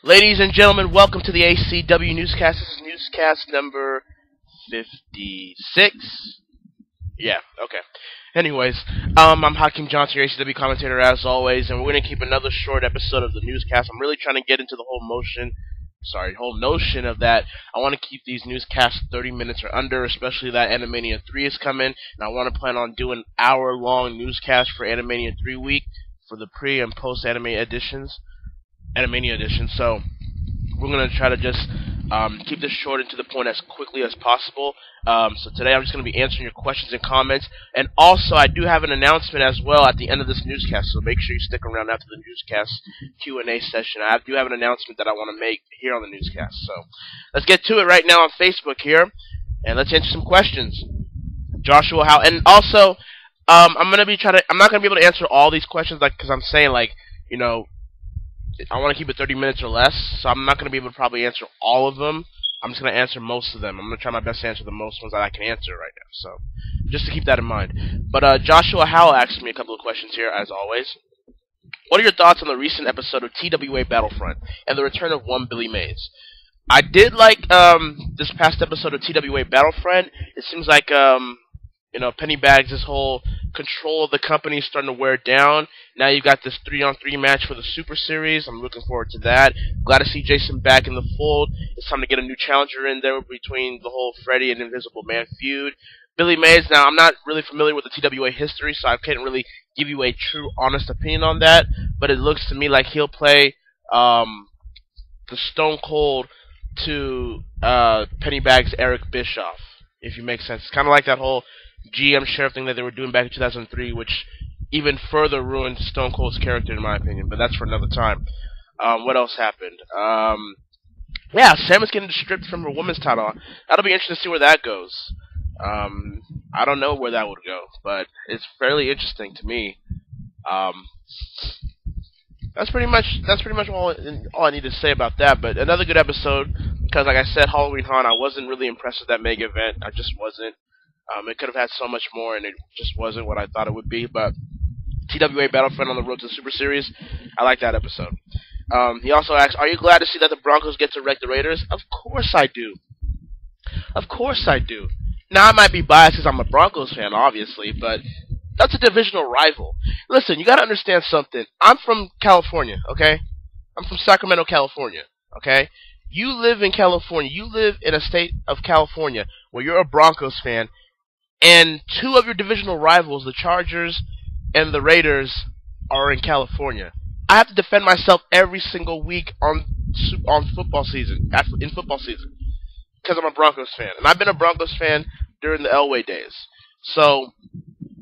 Ladies and gentlemen, welcome to the ACW Newscast. This is Newscast number 56. Yeah, okay. Anyways, I'm Hakeem Johnson, your ACW commentator as always, and we're going to keep another short episode of the newscast. I'm really trying to get into the whole notion of that. I want to keep these newscasts 30 minutes or under, especially that Animania 3 is coming, and I want to plan on doing hour-long newscast for Animania 3 week for the pre- and post-Animania editions. So we're going to try to just keep this short and to the point as quickly as possible. So today I'm just going to be answering your questions and comments, and also I do have an announcement as well at the end of this newscast, so make sure you stick around after the newscast Q&A session. I do have an announcement that I want to make here on the newscast. So let's get to it right now on Facebook here, and let's answer some questions. Joshua, how? And also, I'm not going to be able to answer all these questions, because I'm saying, I want to keep it 30 minutes or less, so I'm not going to be able to probably answer all of them. I'm just going to answer most of them. I'm going to try my best to answer the most ones that I can answer right now, so just to keep that in mind. But Joshua Howell asked me a couple of questions here, as always. What are your thoughts on the recent episode of TWA Battlefront and the return of one Billy Mays? I did like this past episode of TWA Battlefront. It seems like Pennybags, this whole control of the company is starting to wear down. Now you've got this 3-on-3 match for the Super Series. I'm looking forward to that. Glad to see Jason back in the fold. It's time to get a new challenger in there between the whole Freddy and Invisible Man feud. Billy Mays, now I'm not really familiar with the TWA history, so I can't really give you a true, honest opinion on that, but it looks to me like he'll play the Stone Cold to Pennybags' Eric Bischoff, if you make sense. It's kind of like that whole GM Sheriff thing that they were doing back in 2003, which even further ruined Stone Cold's character, in my opinion, but that's for another time. What else happened? Yeah, Samus getting stripped from her women's title. That'll be interesting to see where that goes. I don't know where that would go, but it's fairly interesting to me. That's pretty much all I need to say about that. But another good episode, because like I said, Halloween Haunt, I wasn't really impressed with that mega event. I just wasn't. It could have had so much more, and it just wasn't what I thought it would be. But TWA Battlefront on the road to the Super Series, I like that episode. He also asks, are you glad to see that the Broncos get to wreck the Raiders? Of course I do. Of course I do. Now, I might be biased because I'm a Broncos fan, obviously, but that's a divisional rival. Listen, you got to understand something. I'm from California, okay? I'm from Sacramento, California, okay? You live in California. You live in a state of California where you're a Broncos fan, and two of your divisional rivals, the Chargers and the Raiders, are in California. I have to defend myself every single week in football season, because I'm a Broncos fan. And I've been a Broncos fan during the Elway days. So,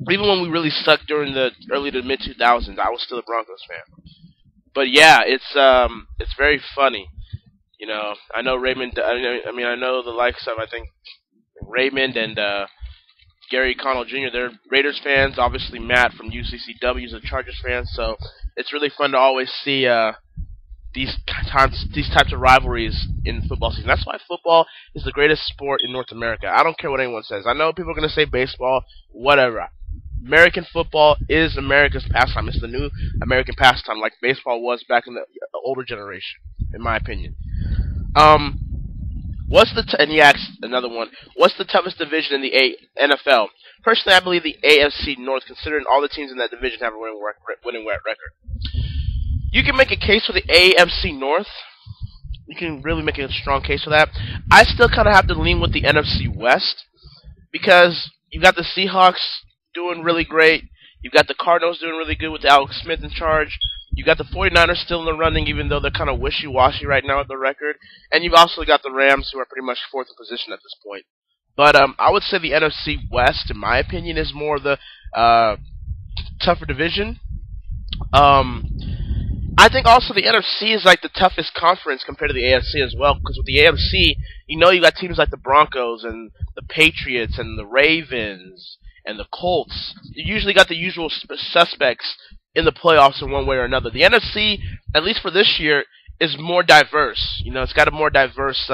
even when we really sucked during the early to mid-2000s, I was still a Broncos fan. But yeah, it's very funny. You know, I know Raymond, I know the likes of, I think, Raymond and Gary Connell Jr., they're Raiders fans. Obviously, Matt from UCCW is a Chargers fan. So it's really fun to always see these types of rivalries in football season. That's why football is the greatest sport in North America. I don't care what anyone says. I know people are going to say baseball, whatever. American football is America's pastime. It's the new American pastime, like baseball was back in the older generation, in my opinion. And he asks another one, what's the toughest division in the NFL? Personally, I believe the AFC North, considering all the teams in that division have a winning record. You can make a case for the AFC North. You can really make a strong case for that. I still kind of have to lean with the NFC West, because you've got the Seahawks doing really great. You've got the Cardinals doing really good with Alex Smith in charge. You've got the 49ers still in the running, even though they're kind of wishy-washy right now at the record. And you've also got the Rams, who are pretty much fourth in position at this point. But I would say the NFC West, in my opinion, is more the tougher division. I think also the NFC is like the toughest conference compared to the AFC as well, because with the AFC, you got teams like the Broncos and the Patriots and the Ravens and the Colts. You usually got the usual suspects in the playoffs in one way or another. The NFC, at least for this year, is more diverse. It's got a more diverse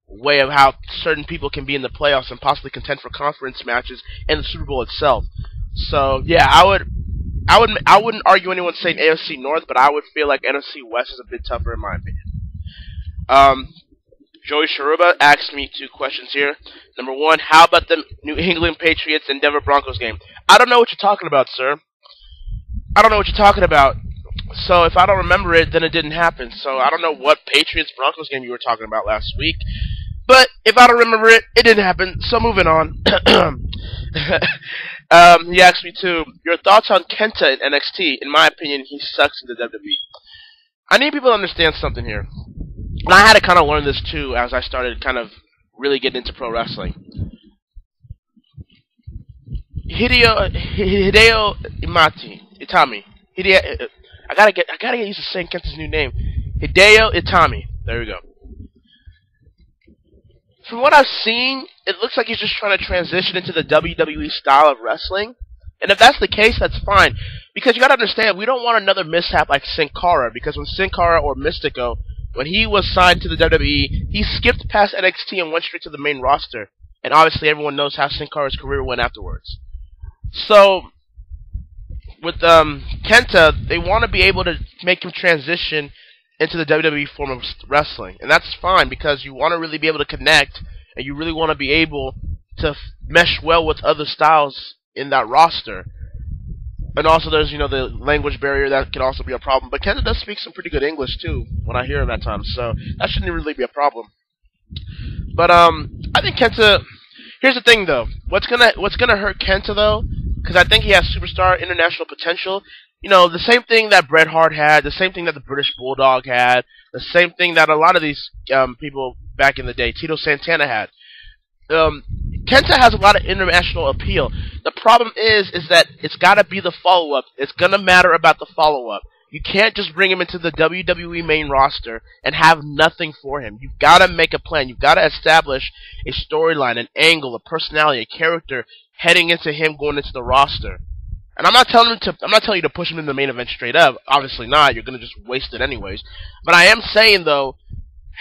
way of how certain people can be in the playoffs and possibly contend for conference matches and the Super Bowl itself. So yeah, I wouldn't argue anyone saying AFC North, but I would feel like NFC West is a bit tougher in my opinion. Um, Joey Sharuba asked me two questions here. Number one, how about the New England Patriots and Denver Broncos game? I don't know what you're talking about, sir. I don't know what you're talking about. So if I don't remember it, then it didn't happen. So I don't know what Patriots Broncos game you were talking about last week. But if I don't remember it, it didn't happen. So moving on. He asked me too, your thoughts on Kenta in NXT. In my opinion, he sucks in the WWE. I need people to understand something here. And I had to kind of learn this too as I started kind of really getting into pro wrestling. Hideo Itami. I gotta get used to saying Kenta's new name. Hideo Itami. There we go. From what I've seen, it looks like he's just trying to transition into the WWE style of wrestling. And if that's the case, that's fine. Because you gotta understand, we don't want another mishap like Sin Cara. Because when Sin Cara or Mystico, when he was signed to the WWE, he skipped past NXT and went straight to the main roster. And obviously everyone knows how Sin Cara's career went afterwards. So, with Kenta, they want to be able to make him transition into the WWE form of wrestling. And that's fine, because you want to really be able to connect, and you really want to be able to mesh well with other styles in that roster. And also there's, the language barrier that can also be a problem. But Kenta does speak some pretty good English, too, when I hear him at times. So that shouldn't really be a problem. But, I think Kenta... Here's the thing, though. What's gonna hurt Kenta, though, because I think he has superstar international potential. The same thing that Bret Hart had, the same thing that the British Bulldog had, the same thing that a lot of these people back in the day, Tito Santana had. Kenta has a lot of international appeal. The problem is that it's got to be the follow-up. It's going to matter about the follow-up. You can't just bring him into the WWE main roster and have nothing for him. You've got to make a plan. You've got to establish a storyline, an angle, a personality, a character heading into him going into the roster. And I'm not telling you to push him in the main event straight up. Obviously not. You're going to just waste it anyways. But I am saying, though,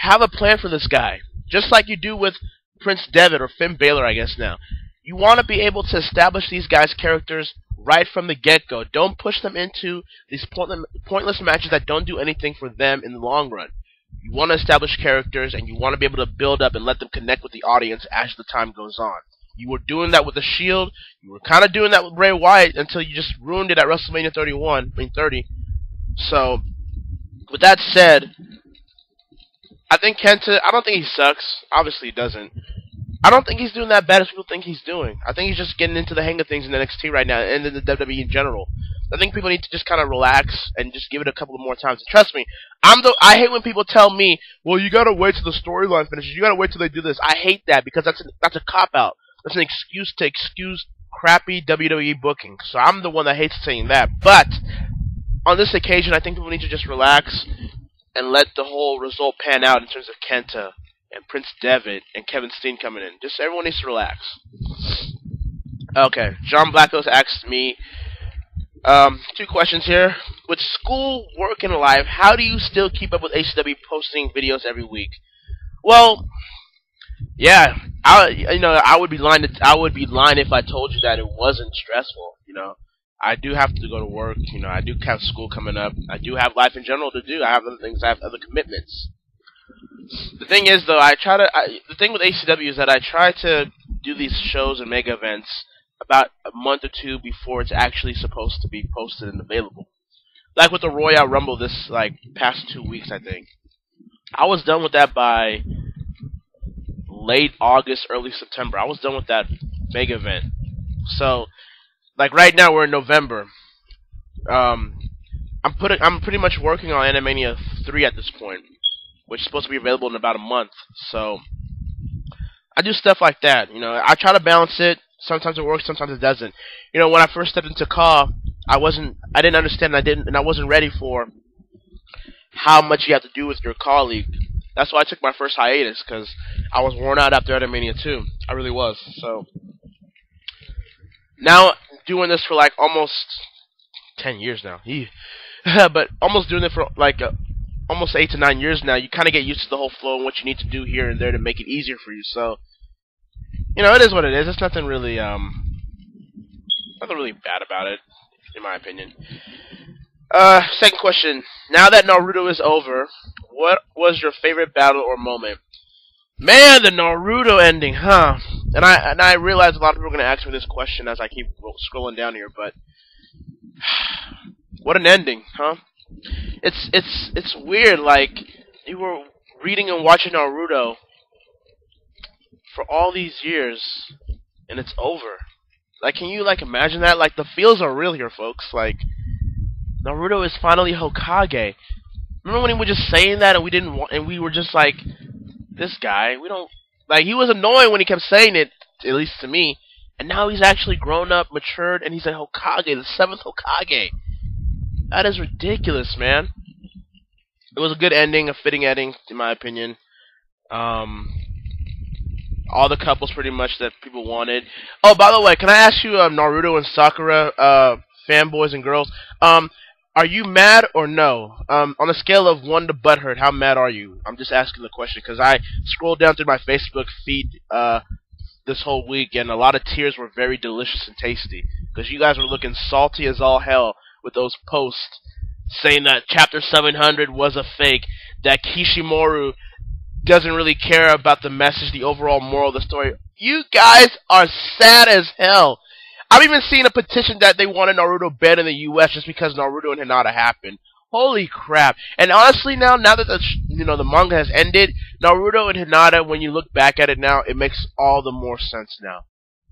have a plan for this guy. Just like you do with Prince Devitt or Finn Balor, I guess now. You want to be able to establish these guys' characters right from the get-go. Don't push them into these pointless matches that don't do anything for them in the long run. You want to establish characters, and you want to be able to build up and let them connect with the audience as the time goes on. You were doing that with The Shield. You were kind of doing that with Bray Wyatt until you just ruined it at WrestleMania 30. So, with that said, I think Kenta, I don't think he sucks. Obviously he doesn't. I don't think he's doing that bad as people think he's doing. I think he's just getting into the hang of things in NXT right now, and in the WWE in general. I think people need to just kind of relax and just give it a couple of more times. And trust me, I hate when people tell me, well, you gotta wait till the storyline finishes. You gotta wait till they do this. I hate that, because that's a cop-out. That's an excuse to excuse crappy WWE booking. So I'm the one that hates saying that. But on this occasion, I think people need to just relax and let the whole result pan out in terms of Kenta and Prince Devitt and Kevin Steen coming in. Just everyone needs to relax. Okay, John Blackos asked me two questions here. With school, work, and life, how do you still keep up with ACW posting videos every week? Well, yeah, I would be lying. I would be lying if I told you that it wasn't stressful. I do have to go to work. I do have school coming up. I do have life in general to do. I have other things. I have other commitments. The thing is, though, the thing with ACW is that I try to do these shows and mega events about a month or two before it's actually supposed to be posted and available. Like with the Royal Rumble this past 2 weeks, I think. I was done with that by late August, early September. I was done with that mega event. So, right now we're in November. I'm pretty much working on Animania 3 at this point, which is supposed to be available in about a month. So I do stuff like that. I try to balance it. Sometimes it works, sometimes it doesn't. When I first stepped into CAW, I didn't understand, and I wasn't ready for how much you have to do with your colleague. That's why I took my first hiatus, because I was worn out after Animania 2. I really was. So now doing this for almost 10 years now. But almost doing it for almost 8 to 9 years now, you kind of get used to the whole flow and what you need to do here and there to make it easier for you. So, it is what it is. It's nothing really bad about it, in my opinion. Second question. Now that Naruto is over, what was your favorite battle or moment? Man, the Naruto ending, huh? And I realize a lot of people are gonna ask me this question as I keep scrolling down here, but what an ending, huh? It's weird. Like you were reading and watching Naruto for all these years, and it's over. Like, can you like imagine that? Like the feels are real here, folks. Like Naruto is finally Hokage. Remember when he was just saying that, and we didn't want, and we were just like, this guy, we don't like. He was annoying when he kept saying it, at least to me. And now he's actually grown up, matured, and he's a Hokage, the seventh Hokage. That is ridiculous, man. It was a good ending, a fitting ending, in my opinion. All the couples pretty much that people wanted. Oh, by the way, can I ask you, Naruto and Sakura, fanboys and girls, are you mad or no? On a scale of 1 to butthurt, how mad are you? I'm just asking the question because I scrolled down through my Facebook feed this whole week, and a lot of tears were very delicious and tasty because you guys were looking salty as all hell with those posts saying that Chapter 700 was a fake, that Kishimoto doesn't really care about the message, the overall moral of the story. You guys are sad as hell. I've even seen a petition that they wanted Naruto banned in the U.S. just because Naruto and Hinata happened. Holy crap! And honestly, now that the manga has ended, Naruto and Hinata, when you look back at it now, it makes all the more sense now.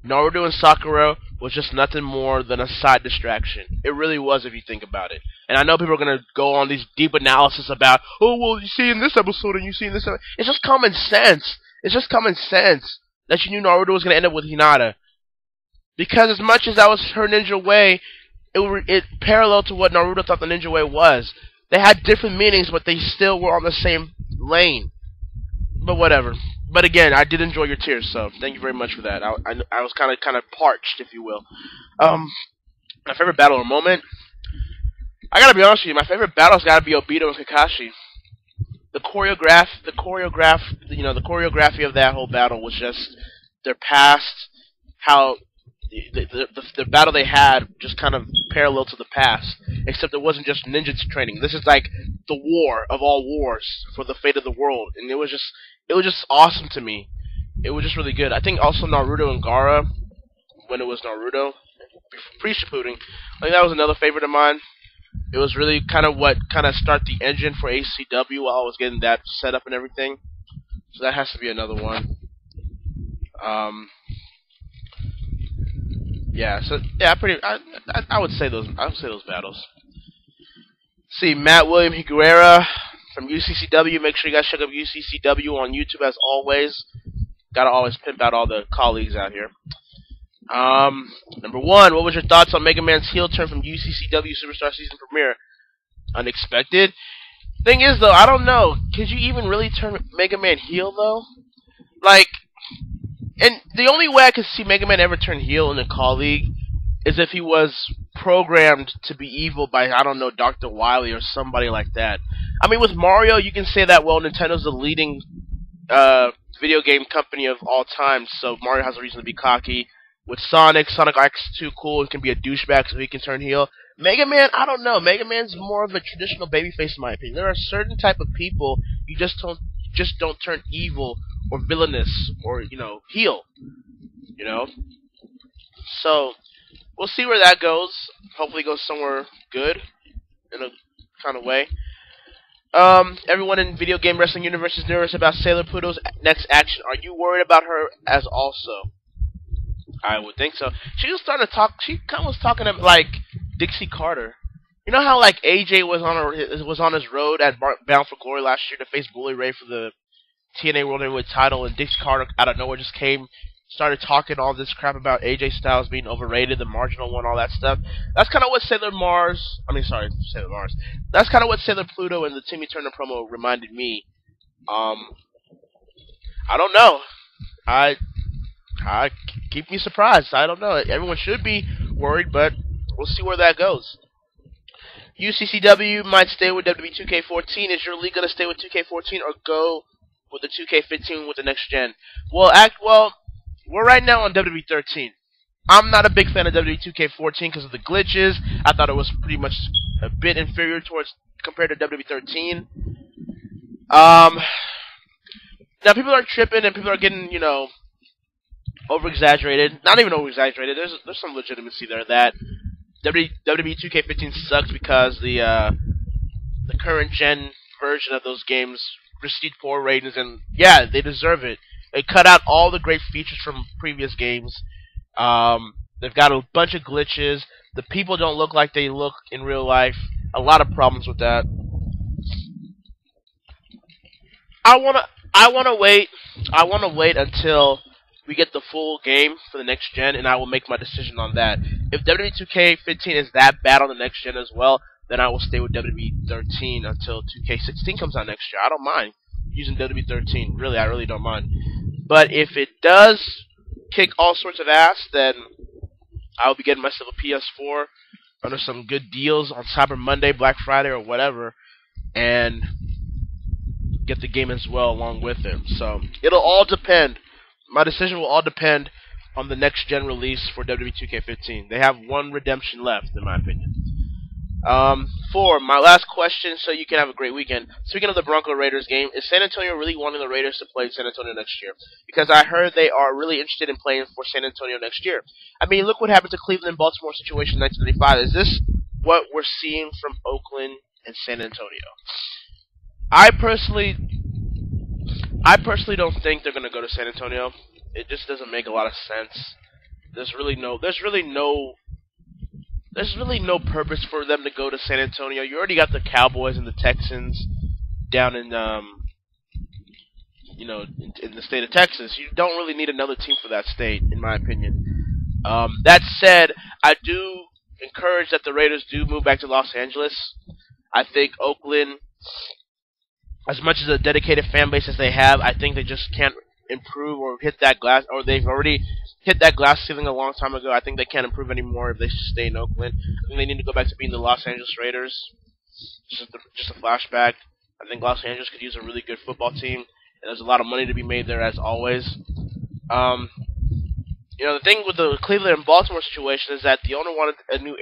Naruto and Sakura was just nothing more than a side distraction. It really was, if you think about it. And I know people are gonna go on these deep analysis about, oh well, you see in this episode and you see in this episode. It's just common sense. It's just common sense that you knew Naruto was gonna end up with Hinata. Because as much as that was her ninja way, it paralleled to what Naruto thought the ninja way was. They had different meanings, but they still were on the same lane. But whatever. But again, I did enjoy your tears, so thank you very much for that. I was kind of parched, if you will. My favorite battle or moment? I gotta be honest with you. My favorite battle's gotta be Obito and Kakashi. The choreography of that whole battle was just their past, how the battle they had just kind of parallel to the past, except it wasn't just ninja training. This is like the war of all wars for the fate of the world, and it was just awesome to me. It was just really good. I think also Naruto and Gaara, when it was Naruto, pre-Shippuden, I think that was another favorite of mine. It was really kind of what start the engine for ACW while I was getting that set up and everything. So that has to be another one. Yeah, so yeah, I would say those. I would say those battles. See, Matt William Higuera from UCCW. Make sure you guys check out UCCW on YouTube as always. Gotta always pimp out all the colleagues out here. Number one, what was your thoughts on Mega Man's heel turn from UCCW Superstar Season Premiere? Unexpected. Thing is, though, I don't know. Could you even really turn Mega Man heel, though? Like, and the only way I could see Mega Man ever turn heel in a colleague is if he was programmed to be evil by, I don't know, Dr. Wily or somebody like that. I mean, with Mario, you can say that, well, Nintendo's the leading video game company of all time, so Mario has a reason to be cocky. With Sonic acts too cool and can be a douchebag so he can turn heel. Mega Man, I don't know. Mega Man's more of a traditional babyface in my opinion. There are certain type of people you just don't turn evil or villainous or, heel. So, we'll see where that goes. Hopefully it goes somewhere good in a kind of way. Everyone in Video Game Wrestling Universe is nervous about Sailor Pluto's next action. Are you worried about her as also? I would think so. She was starting to talk. She kind of was talking like Dixie Carter. You know how like AJ was on his road at Bound for Glory last year to face Bully Ray for the TNA World Heavyweight title, and Dixie Carter out of nowhere just came, started talking all this crap about AJ Styles being overrated, the marginal one, all that stuff. That's kind of what Sailor Mars. That's kind of what Sailor Pluto and the Timmy Turner promo reminded me. I don't know. Keep me surprised. I don't know. Everyone should be worried, but we'll see where that goes. UCCW might stay with WWE 2K14. Is your league going to stay with 2K14 or go with the 2K15 with the next gen? Well, we're right now on WWE 13. I'm not a big fan of WWE 2K14 because of the glitches. I thought it was pretty much a bit inferior towards compared to WWE 13. Now people are tripping and people are getting, over exaggerated. Not even over exaggerated. There's some legitimacy there that WWE 2K15 sucks because the current gen version of those games received poor ratings, and yeah, they deserve it. They cut out all the great features from previous games. They've got a bunch of glitches. The people don't look like they look in real life. A lot of problems with that. I wanna wait until we get the full game for the next gen, and I will make my decision on that. If WWE 2K15 is that bad on the next gen as well, then I will stay with WWE 13 until 2K16 comes out next year. I don't mind using WWE 13. Really, I really don't mind. But if it does kick all sorts of ass, then I'll be getting myself a PS4 under some good deals on Cyber Monday, Black Friday, or whatever, and get the game as well along with it. So it'll all depend. My decision will all depend on the next gen release for WWE 2K15. They have one redemption left, in my opinion. 4, my last question, so you can have a great weekend. Speaking of the Bronco-Raiders game, is San Antonio really wanting the Raiders to play San Antonio next year? Because I heard they are really interested in playing for San Antonio next year. I mean, look what happened to Cleveland and Baltimore situation in 1995. Is this what we're seeing from Oakland and San Antonio? I personally don't think they're going to go to San Antonio. It just doesn't make a lot of sense. There's really no purpose for them to go to San Antonio. You already got the Cowboys and the Texans down in in the state of Texas. You don't really need another team for that state, in my opinion. That said, I do encourage that the Raiders do move back to Los Angeles. I think Oakland, as much as a dedicated fan base as they have, I think they just can't improve or hit that glass, or they've already hit that glass ceiling a long time ago. I think they can't improve anymore if they stay in Oakland. I think they need to go back to being the Los Angeles Raiders. Just a flashback. I think Los Angeles could use a really good football team, and there's a lot of money to be made there as always. The thing with the Cleveland and Baltimore situation is that the owner wanted a new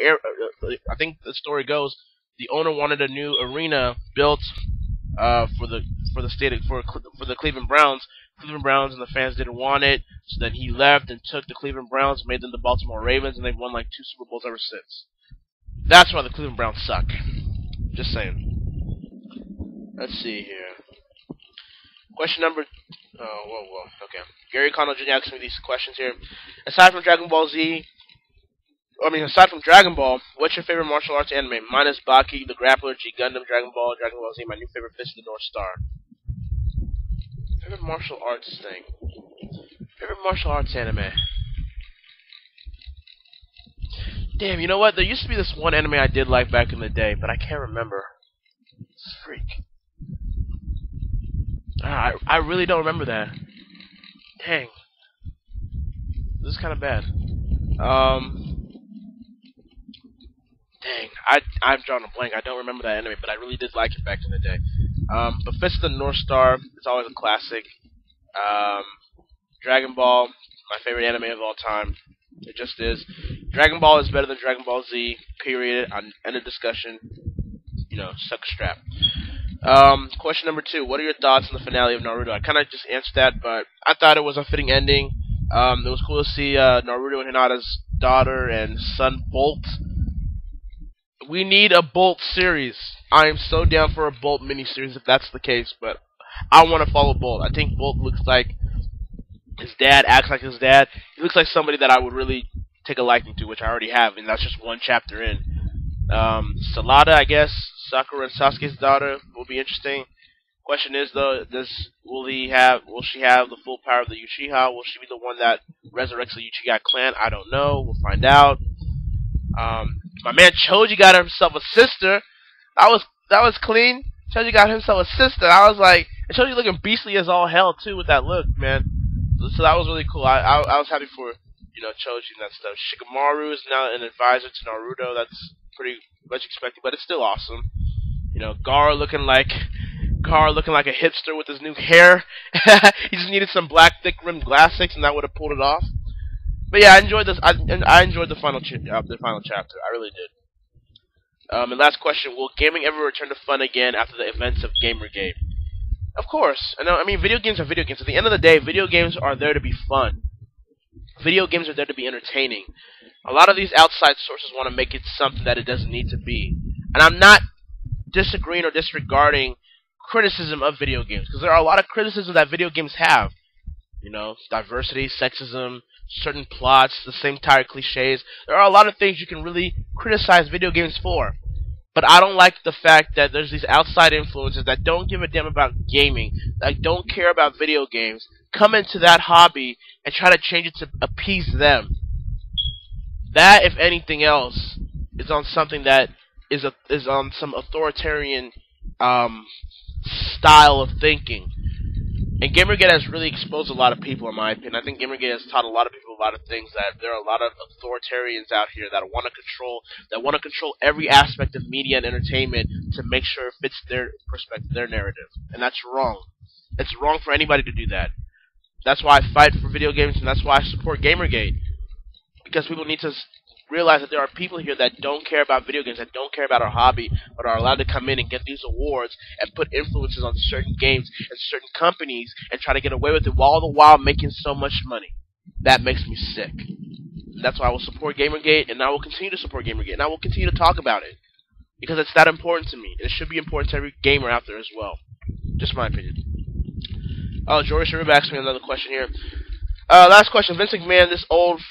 I think the story goes, the owner wanted a new arena built for the Cleveland Browns. Cleveland Browns and the fans didn't want it, so then he left and took the Cleveland Browns, made them the Baltimore Ravens, and they've won like 2 Super Bowls ever since. That's why the Cleveland Browns suck. Just saying. Let's see here. Question number. Okay. Gary Connell Jr. asked me these questions here. Aside from Dragon Ball, what's your favorite martial arts anime? Mine is Baki, the Grappler, G Gundam, Dragon Ball Z. My new favorite Fist of the North Star. Favorite martial arts thing. Favorite martial arts anime. Damn, you know what? There used to be this one anime I did like back in the day, but I can't remember. Freak. I really don't remember that. Dang. This is kind of bad. Dang. I've drawn a blank. I don't remember that anime, but I really did like it back in the day. But Fist of the North Star is always a classic. Dragon Ball, my favorite anime of all time. It just is. Dragon Ball is better than Dragon Ball Z, period. End of discussion. Suck a strap. Question number 2. What are your thoughts on the finale of Naruto? I kind of just answered that, but I thought it was a fitting ending. It was cool to see Naruto and Hinata's daughter and son Bolt. We need a Bolt series. I am so down for a Bolt miniseries if that's the case, but I want to follow Bolt. I think Bolt looks like his dad, acts like his dad. He looks like somebody that I would really take a liking to, which I already have, and that's just one chapter in. Salada, I guess, Sakura and Sasuke's daughter, will be interesting. Question is though, will she have the full power of the Uchiha? Will she be the one that resurrects the Uchiha clan? I don't know. We'll find out. My man Choji got himself a sister. That was clean. Choji got himself a sister. I was like, and Choji looking beastly as all hell too with that look, man. So that was really cool. I was happy for Choji and that stuff. Shikamaru is now an advisor to Naruto. That's pretty much expected, but it's still awesome. Gaara looking like a hipster with his new hair. He just needed some black thick rimmed glasses, and that would have pulled it off. But yeah, I enjoyed this. I enjoyed the final chapter. I really did. And last question: will gaming ever return to fun again after the events of Gamergate? Of course. I mean, video games are video games. At the end of the day, video games are there to be fun. Video games are there to be entertaining. A lot of these outside sources want to make it something that it doesn't need to be. And I'm not disagreeing or disregarding criticism of video games, because there are a lot of criticism that video games have. You know, diversity, sexism, certain plots, the same tired cliches. There are a lot of things you can really criticize video games for. But I don't like the fact that there's these outside influences that don't give a damn about gaming, that don't care about video games, come into that hobby and try to change it to appease them. That, if anything else, is on something that is on some authoritarian style of thinking. And Gamergate has really exposed a lot of people, in my opinion. I think Gamergate has taught a lot of people a lot of things, that there are a lot of authoritarians out here that want to control every aspect of media and entertainment to make sure it fits their perspective, their narrative. And that's wrong. It's wrong for anybody to do that. That's why I fight for video games, and that's why I support Gamergate. Because people need to realize that there are people here that don't care about video games, that don't care about our hobby, but are allowed to come in and get these awards and put influences on certain games and certain companies and try to get away with it, all the while making so much money. That makes me sick. That's why I will support Gamergate, and I will continue to support Gamergate, and I will continue to talk about it. Because it's that important to me, and it should be important to every gamer out there as well. Just my opinion. Oh, George Shariba asked me another question here. Last question. Vince McMahon, this old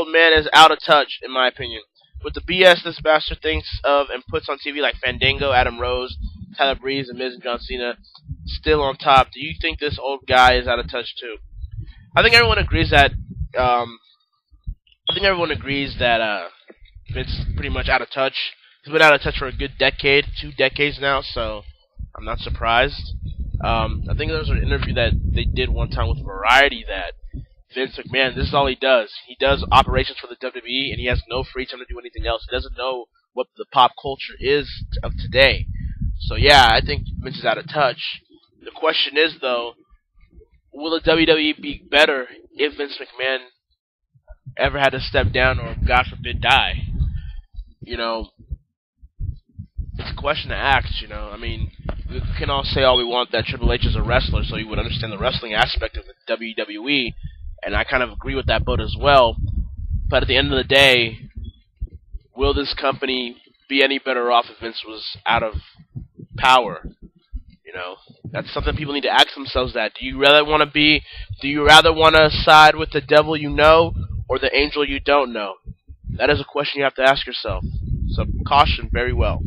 man is out of touch, in my opinion. With the BS this bastard thinks of and puts on TV like Fandango, Adam Rose, Tyler Breeze, and Miz and John Cena still on top, do you think this old guy is out of touch too? I think everyone agrees that Vince is pretty much out of touch. He's been out of touch for a good decade, 2 decades now, so I'm not surprised. I think there was an interview that they did one time with Variety that Vince McMahon, this is all he does. He does operations for the WWE, and he has no free time to do anything else. He doesn't know what the pop culture is of today. So yeah, I think Vince is out of touch. The question is, though, will the WWE be better if Vince McMahon ever had to step down or, God forbid, die? You know, it's a question to ask, you know. I mean, we can all say all we want that Triple H is a wrestler, so you would understand the wrestling aspect of the WWE. And I kind of agree with that boat as well. But at the end of the day, will this company be any better off if Vince was out of power? You know, that's something people need to ask themselves. That do you rather want to side with the devil you know or the angel you don't know? That is a question you have to ask yourself. So caution very well.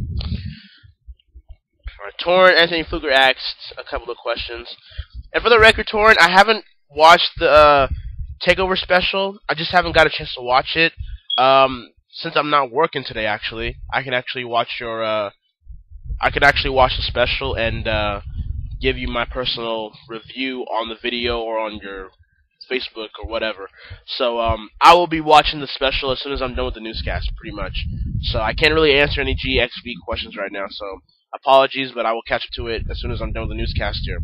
Alright, Torrin Anthony Fluger asked a couple of questions. And for the record, Torrin, I haven't watched the Takeover special. I just haven't got a chance to watch it. Since I'm not working today, actually, I can actually watch the special and give you my personal review on the video or on your Facebook or whatever. So I will be watching the special as soon as I'm done with the newscast, pretty much. So I can't really answer any GXV questions right now. So apologies, but I will catch up to it as soon as I'm done with the newscast here.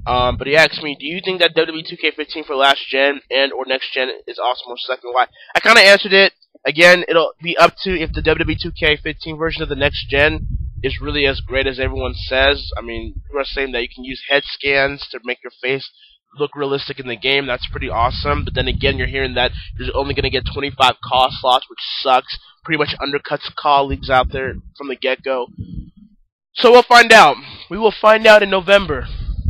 But he asked me, do you think that WWE 2K15 for last gen and or next gen is awesome or second? Why? I kind of answered it. Again, it'll be up to if the WWE 2K15 version of the next gen is really as great as everyone says. I mean, people are saying that you can use head scans to make your face look realistic in the game. That's pretty awesome. But then again, you're hearing that you're only going to get 25 call slots, which sucks. Pretty much undercuts colleagues out there from the get-go. So we'll find out. We will find out in November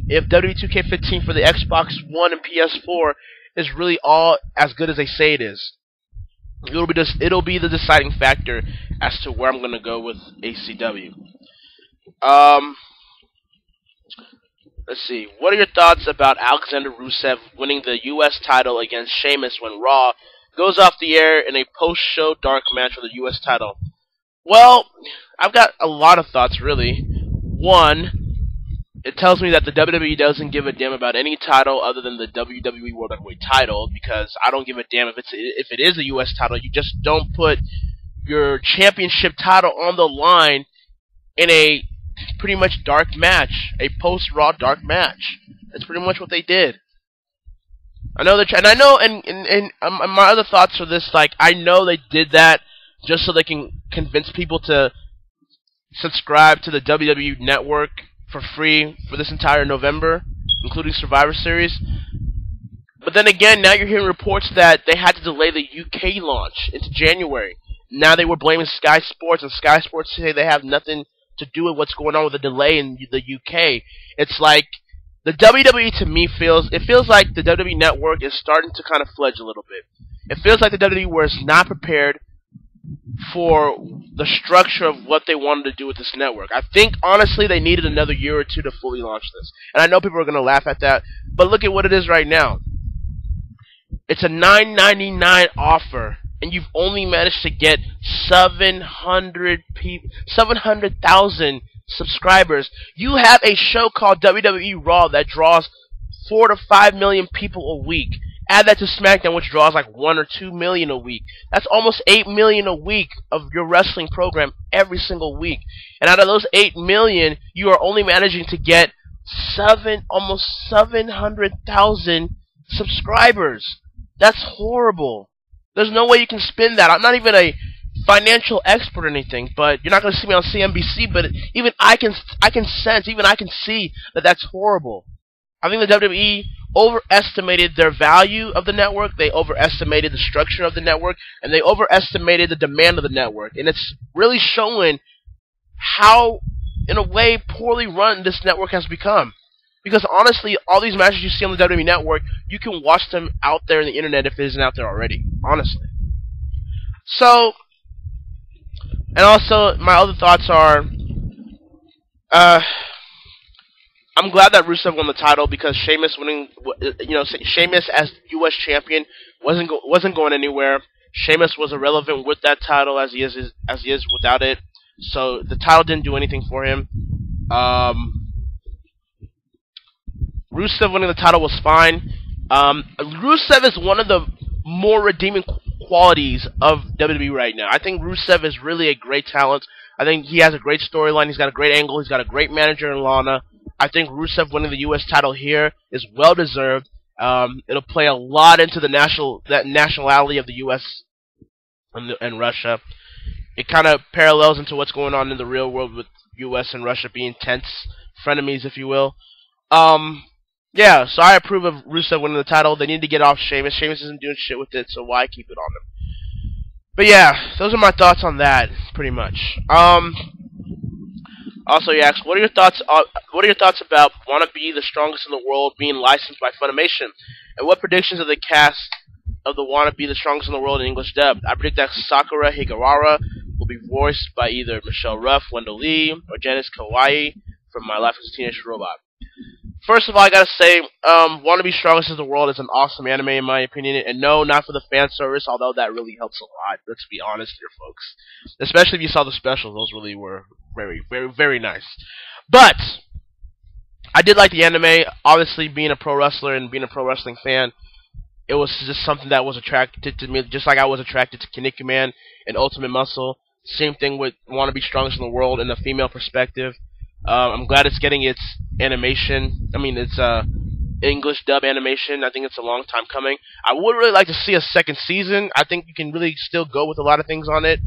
if WWE 2K15 for the Xbox One and PS4 is really all as good as they say it is. It'll be the deciding factor as to where I'm going to go with ACW. Let's see. What are your thoughts about Alexander Rusev winning the U.S. title against Sheamus when Raw goes off the air in a post-show dark match for the U.S. title? Well, I've got a lot of thoughts, really. One, it tells me that the WWE doesn't give a damn about any title other than the WWE World Heavyweight title, because I don't give a damn if it is a U.S. title. You just don't put your championship title on the line in a pretty much dark match, a post-Raw dark match. That's pretty much what they did. I know and my other thoughts are this: like, I know they did that just so they can convince people to subscribe to the WWE Network for free for this entire November, including Survivor Series. But then again, now you're hearing reports that they had to delay the UK launch into January. Now they were blaming Sky Sports, and Sky Sports say they have nothing to do with what's going on with the delay in the UK. It's like the WWE to me feels like the WWE Network is starting to kind of fledge a little bit. It feels like the WWE was not prepared for the structure of what they wanted to do with this network. I think, honestly, they needed another year or two to fully launch this. And I know people are going to laugh at that, but look at what it is right now. It's a $9.99 offer, and you've only managed to get 700,000 subscribers. You have a show called WWE Raw that draws 4 to 5 million people a week. Add that to SmackDown, which draws like 1 or 2 million a week. That's almost 8 million a week of your wrestling program every single week. And out of those 8 million, you are only managing to get almost 700,000 subscribers. That's horrible. There's no way you can spin that. I'm not even a financial expert or anything, but you're not going to see me on CNBC, but even I can sense, even I can see that that's horrible. I think the WWE overestimated their value of the network, they overestimated the structure of the network, and they overestimated the demand of the network. And it's really showing how, in a way, poorly run this network has become. Because honestly, all these matches you see on the WWE Network, you can watch them out there on the internet if it isn't out there already. Honestly. So, and also, my other thoughts are, I'm glad that Rusev won the title because Sheamus winning, Sheamus as U.S. champion wasn't going anywhere. Sheamus was irrelevant with that title as he is without it. So the title didn't do anything for him. Rusev winning the title was fine. Rusev is one of the more redeeming qualities of WWE right now. I think Rusev is really a great talent. I think he has a great storyline. He's got a great angle. He's got a great manager in Lana. I think Rusev winning the U.S. title here is well deserved. It'll play a lot into the nationality of the U.S. and Russia. It kind of parallels into what's going on in the real world with U.S. and Russia being tense frenemies, if you will. Yeah, so I approve of Rusev winning the title. They need to get off Sheamus. Sheamus isn't doing shit with it, so why keep it on him? But yeah, those are my thoughts on that, pretty much. Also, you asked, what are your thoughts about Wanna Be the Strongest in the World being licensed by Funimation? And what predictions of the cast of the Wanna Be the Strongest in the World in English dub? I predict that Sakura Higawara will be voiced by either Michelle Ruff, Wendell Lee, or Janice Kawaii from My Life as a Teenage Robot. First of all, I gotta say, Wanna Be Strongest in the World is an awesome anime in my opinion, and no, not for the fan service, although that really helps a lot, let's be honest here, folks. Especially if you saw the specials, those really were very, very, very nice. But, I did like the anime. Obviously, being a pro wrestler and being a pro wrestling fan, it was just something that was attracted to me, just like I was attracted to Kinnikuman and Ultimate Muscle. Same thing with Wanna Be Strongest in the World in the female perspective. I'm glad it's getting its animation. I mean, it's English dub animation. I think it's a long time coming. I would really like to see a second season. I think you can really still go with a lot of things on it.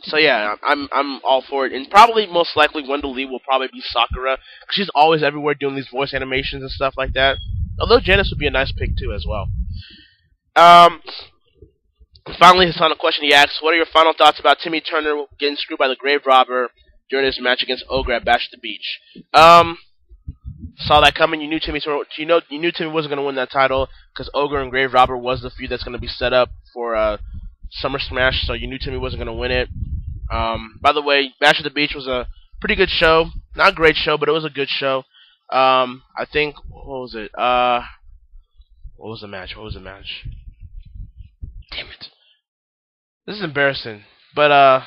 So yeah, I'm all for it. And probably, most likely, Wendell Lee will probably be Sakura, because she's always everywhere doing these voice animations and stuff like that. Although Janice would be a nice pick too, as well. Finally, his final question he asks, what are your final thoughts about Timmy Turner getting screwed by the Grave Robber during his match against Ogre at Bash at the Beach? Saw that coming. You knew Timmy wasn't going to win that title, because Ogre and Grave Robber was the feud that's going to be set up for Summer Smash, so you knew Timmy wasn't going to win it. By the way, Bash at the Beach was a pretty good show. Not a great show, but it was a good show. I think, what was it? What was the match? Damn it. This is embarrassing, but I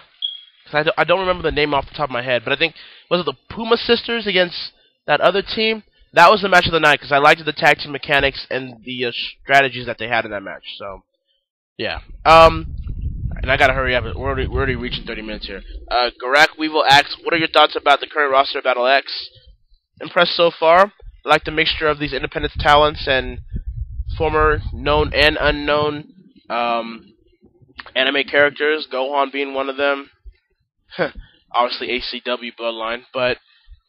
don't remember the name off the top of my head, but I think, was it the Puma Sisters against that other team? That was the match of the night, because I liked the tag team mechanics and the strategies that they had in that match, so, yeah. And I gotta hurry up, we're already reaching 30 minutes here. Garak Weevil asks, what are your thoughts about the current roster of Battle X? Impressed so far. I like the mixture of these independent talents and former known and unknown Anime characters, Gohan being one of them. Obviously ACW Bloodline, but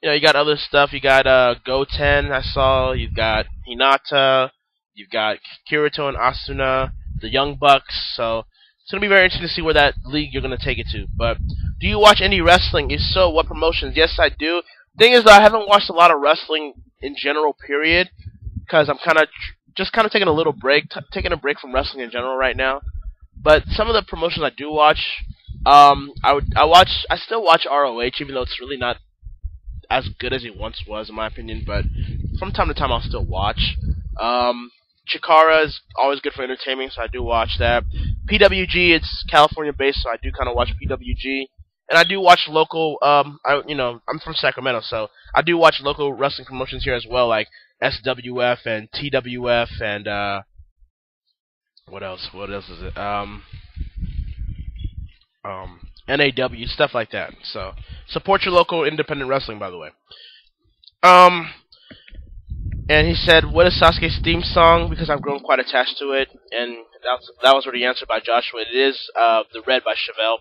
you got other stuff. You got Goten, I saw. You've got Hinata. You've got Kirito and Asuna, the Young Bucks. So it's gonna be very interesting to see where that league you're gonna take it to. But do you watch any wrestling? If so, what promotions? Yes, I do. Thing is, though, I haven't watched a lot of wrestling in general. Period, because I'm just taking a little break, taking a break from wrestling in general right now. But some of the promotions I do watch, I still watch ROH, even though it's really not as good as it once was, in my opinion. But from time to time, I'll still watch. Chikara is always good for entertainment, so I do watch that. PWG, it's California based, so I do kind of watch PWG, and I do watch local. I'm from Sacramento, so I do watch local wrestling promotions here as well, like SWF and TWF and what else? What else is it? NAW, stuff like that. So support your local independent wrestling, by the way. And he said, what is Sasuke's theme song? Because I've grown quite attached to it, and that was already answered by Joshua. It is The Red by Chevelle.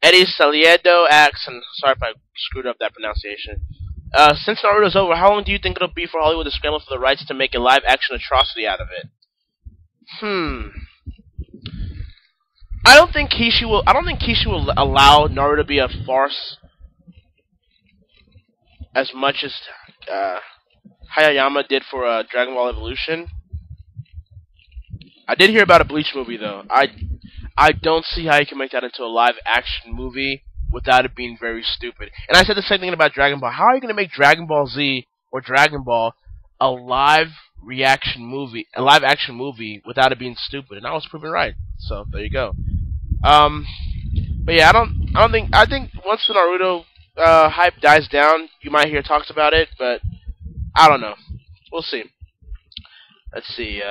Eddie Saliedo asks, and sorry if I screwed up that pronunciation. Since Naruto's over, how long do you think it'll be for Hollywood to scramble for the rights to make a live-action atrocity out of it? I don't think Kishi will allow Naruto to be a farce as much as Hayayama did for Dragon Ball Evolution. I did hear about a Bleach movie though. I don't see how you can make that into a live action movie without it being very stupid. And I said the same thing about Dragon Ball. How are you going to make Dragon Ball Z or Dragon Ball a live action movie without it being stupid? And I was proven right. So there you go. But yeah, I think once the Naruto hype dies down, you might hear talks about it, but I don't know. We'll see. Let's see.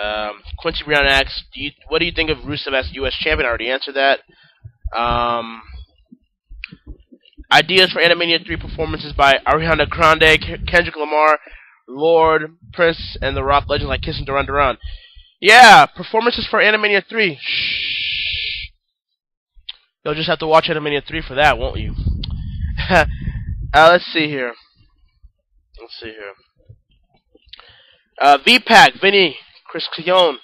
Quincy Brown asks, what do you think of Rusev as U.S. champion? I already answered that. Ideas for Animania 3 performances by Ariana Grande, Kendrick Lamar, Lord, Prince, and The Rock legends like Kiss and Duran Duran. Yeah, performances for Animania 3. Shh. You'll just have to watch Animania 3 for that, won't you? Let's see here. VPAC, Vinny, Christian.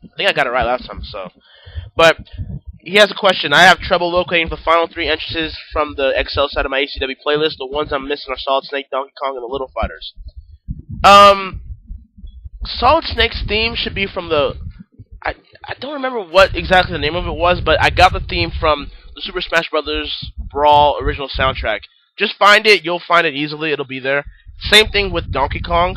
I think I got it right last time, so. But he has a question. I have trouble locating the final 3 entrances from the XL side of my ACW playlist. The ones I'm missing are Solid Snake, Donkey Kong, and the Little Fighters. Solid Snake's theme should be from the... I don't remember what exactly the name of it was, but I got the theme from the Super Smash Bros. Brawl original soundtrack. Just find it. You'll find it easily. It'll be there. Same thing with Donkey Kong.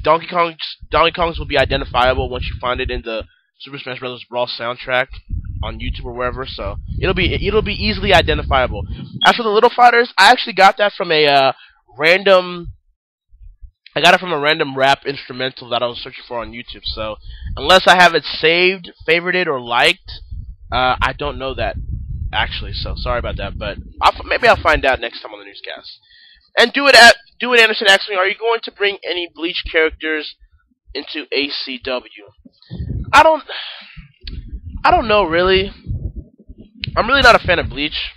Donkey Kong's will be identifiable once you find it in the Super Smash Bros. Brawl soundtrack on YouTube or wherever. So it'll be easily identifiable. As for the Little Fighters, I actually got that from a random rap instrumental that I was searching for on YouTube. So unless I have it saved, favorited, or liked, I don't know that actually. So sorry about that, but maybe I'll find out next time on the newscast. And Do It Anderson asks me, are you going to bring any Bleach characters into ACW? I don't know really. I'm really not a fan of Bleach.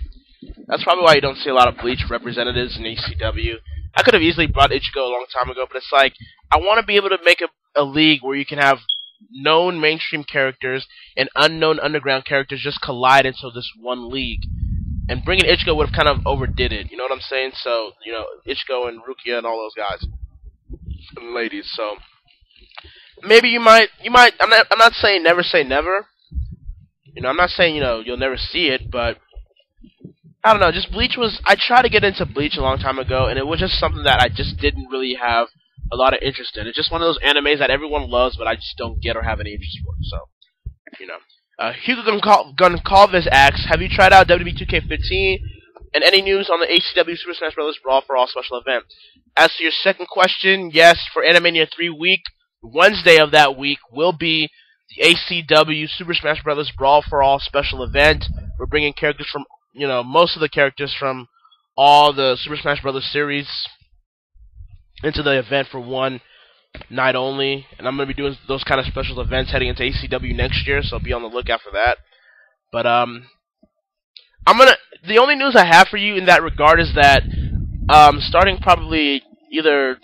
That's probably why you don't see a lot of Bleach representatives in ACW. I could have easily brought Ichigo a long time ago, but it's like, I want to be able to make a league where you can have known mainstream characters and unknown underground characters just collide into this one league. And bringing Ichigo would have kind of overdid it, you know what I'm saying? So, Ichigo and Rukia and all those guys and ladies. So maybe you might. I'm not saying never say never. I'm not saying you'll never see it, but I don't know. Just Bleach was. I tried to get into Bleach a long time ago, and it was just something that I just didn't really have a lot of interest in. It's just one of those animes that everyone loves, but I just don't get or have any interest for. So, Hugo Goncalves asks, have you tried out WWE 2K15? And any news on the ACW Super Smash Bros. Brawl for All special event? As to your second question, yes, for Animania 3 week, Wednesday of that week will be the ACW Super Smash Bros. Brawl for All special event. We're bringing characters from, most of the characters from all the Super Smash Bros. Series into the event for one night only, and I'm gonna be doing those kind of special events heading into ACW next year, so be on the lookout for that. But the only news I have for you in that regard is that starting probably either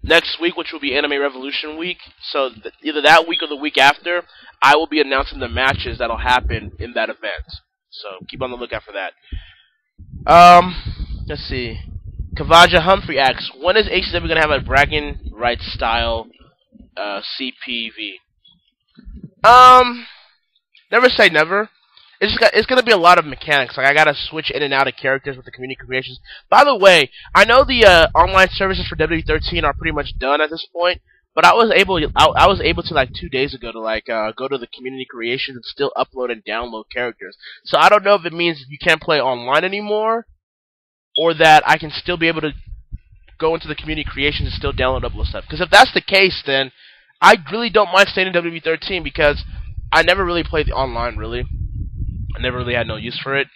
next week, which will be Anime Revolution week, so either that week or the week after, I will be announcing the matches that'll happen in that event. So keep on the lookout for that. Let's see. Kavaja Humphrey asks, when is ACW gonna have a bragging rights style CPV? Never say never. It's gonna be a lot of mechanics. Like I gotta switch in and out of characters with the community creations. By the way, I know the online services for WWE13 are pretty much done at this point, but I was able to like 2 days ago to like go to the community creations and still upload and download characters. So I don't know if it means you can't play online anymore, or that I can still be able to go into the community creations and still download upload stuff. Because if that's the case, then I really don't mind staying in WWE13 because I never really played the online really. I never really had no use for it.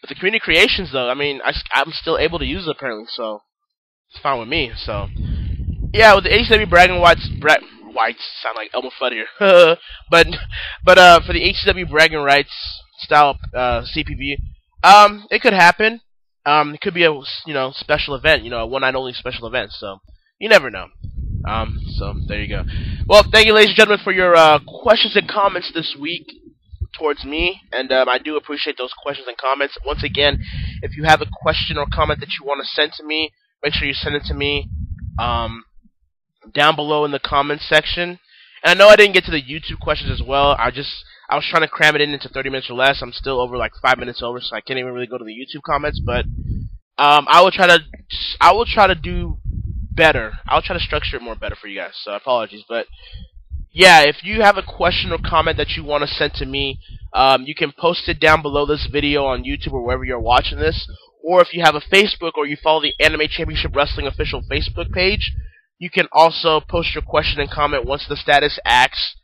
But the community creations, though, I mean, I'm still able to use it apparently, so it's fine with me. So yeah, with the ACW bragging rights sound like Elmer Fudd here, but for the ACW bragging rights style CPV, it could happen. It could be a special event, a one night only special event. So you never know. So there you go. Well, thank you, ladies and gentlemen, for your questions and comments this week towards me, and I do appreciate those questions and comments. Once again, if you have a question or comment that you want to send to me, make sure you send it to me down below in the comments section. And I know I didn't get to the YouTube questions as well. I was trying to cram it into 30 minutes or less. I'm still over like 5 minutes over, so I can't even really go to the YouTube comments. But I will try to do better. I'll try to structure it more better for you guys. So apologies, but yeah, if you have a question or comment that you want to send to me, you can post it down below this video on YouTube or wherever you're watching this. Or if you have a Facebook or you follow the Anime Championship Wrestling official Facebook page, you can also post your question and comment once the status asks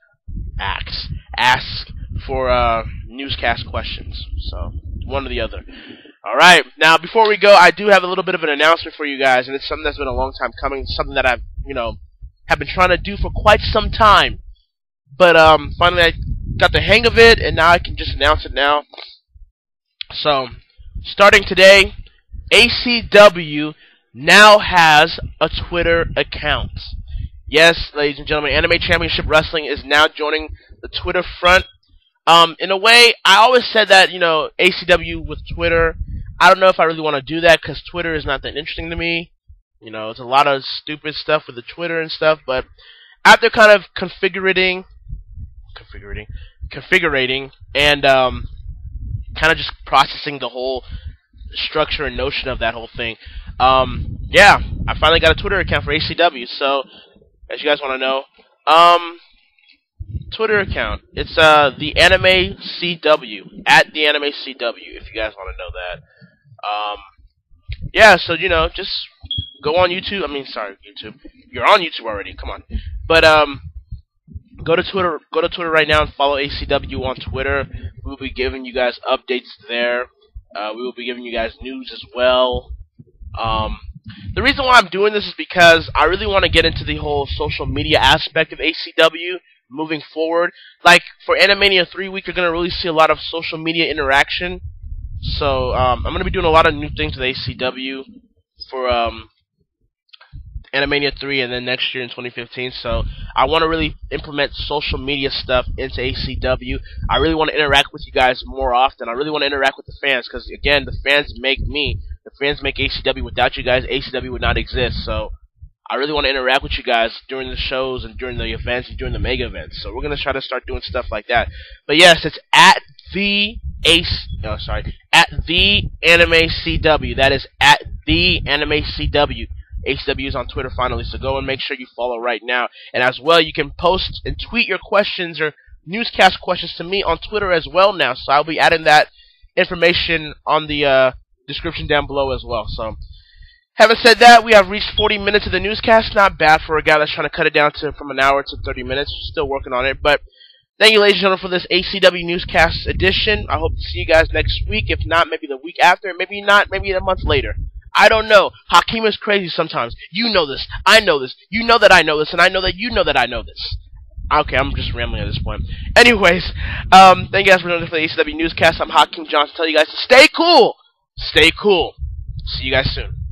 for newscast questions. So one or the other. Alright, now before we go, I do have a little bit of an announcement for you guys, and it's something that's been a long time coming, something that I've, have been trying to do for quite some time. But finally I got the hang of it, and now I can just announce it now. So, starting today, ACW now has a Twitter account. Yes, ladies and gentlemen, Anime Championship Wrestling is now joining the Twitter front. In a way, I always said that, ACW with Twitter, I don't know if I really want to do that, because Twitter is not that interesting to me. It's a lot of stupid stuff with the Twitter and stuff, but after kind of configurating, and kind of just processing the whole structure and notion of that whole thing, yeah, I finally got a Twitter account for ACW. So, as you guys want to know, Twitter account, it's the Anime CW, at the Anime CW, if you guys want to know that. Yeah, so just go on YouTube. YouTube. You're on YouTube already. Come on. But go to Twitter. Go to Twitter right now and follow ACW on Twitter. We will be giving you guys updates there. We will be giving you guys news as well. The reason why I'm doing this is because I really want to get into the whole social media aspect of ACW moving forward. Like for Animania 3 week, you're gonna really see a lot of social media interaction. So I'm gonna be doing a lot of new things with ACW for Animania 3 and then next year in 2015. So I want to really implement social media stuff into ACW. I really want to interact with you guys more often. I really want to interact with the fans because, again, the fans make me. The fans make ACW. Without you guys, ACW would not exist. So I really want to interact with you guys during the shows and during the events and during the mega events. So we're going to try to start doing stuff like that. But yes, it's at the Anime CW. That is at the Anime CW. ACW is on Twitter finally, so go and make sure you follow right now. And as well, you can post and tweet your questions or newscast questions to me on Twitter as well now. So I'll be adding that information on the description down below as well. So, having said that, we have reached 40 minutes of the newscast. Not bad for a guy that's trying to cut it down from an hour to 30 minutes. Still working on it, but thank you, ladies and gentlemen, for this ACW Newscast edition. I hope to see you guys next week. If not, maybe the week after. Maybe not. Maybe a month later. I don't know. Hakeem is crazy sometimes. You know this. I know this. You know that I know this, and I know that you know that I know this. Okay, I'm just rambling at this point. Anyways, thank you guys for joining for the ACW Newscast. I'm Hakeem Johnson. Tell you guys to stay cool. Stay cool. See you guys soon.